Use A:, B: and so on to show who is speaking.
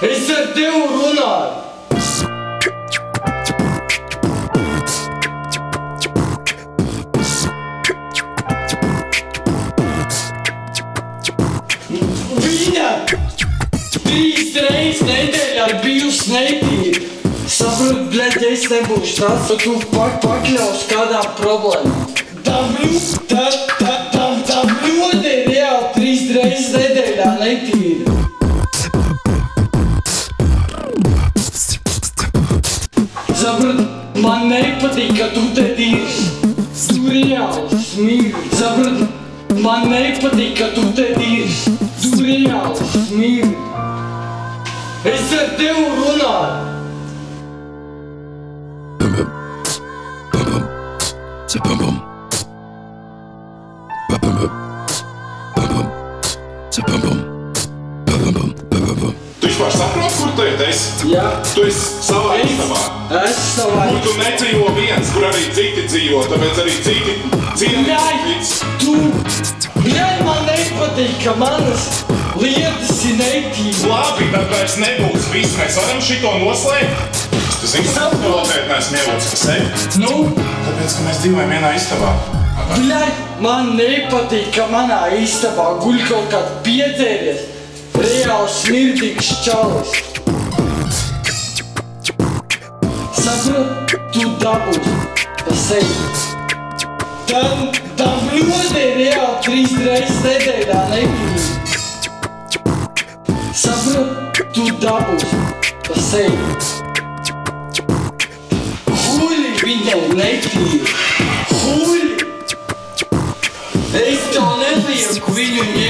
A: Es ar tevi runāju! Viņa 3 reizes nedēļā ir bijusi netīra. Saprot, bļaļ, ja es nebūšu tāds, tad tu pakļaus kādām problēmām. Tam ļoti ir reāli 3 reizes nedēļā netīra. Saprot, man nepatīk, ka tu te dirži. Tu reāli smīri. Saprot, man nepatīk, ka tu te dirži. Tu reāli smīri. Es ar tevi runāju.
B: Tu vispār saproti, kur tu esi?
A: Jā.
B: Tu esi savā istabā.
A: Es savā
B: Kur tu nedzīvo viens, kur arī citi dzīvo, tāpēc arī citi
A: Bļaļ, bļaļ, man nepatīk, ka manas lietas ir netīras.
B: Labi, tad vairs nebūs viss, mēs varam šito noslēgt. Tu zini, ka tu noteikti neesmu ievocis pa sevi.
A: Nu?
B: Tāpēc, ka mēs dzīvojam vienā istabā.
A: Bļaļ, man nepatīk, ka manā istabā guļ kaut kāds piedzēries. Reāli smirdīgs čalis. Saprot, tu dabūsi pa sevi. Tam ļoti ir reāli 3 reizes nedēļā netīra. Saprot, tu dabūsi pa sevi. Huļi viņai netīra. Huļi! Es tev nelieku viņu ņemt.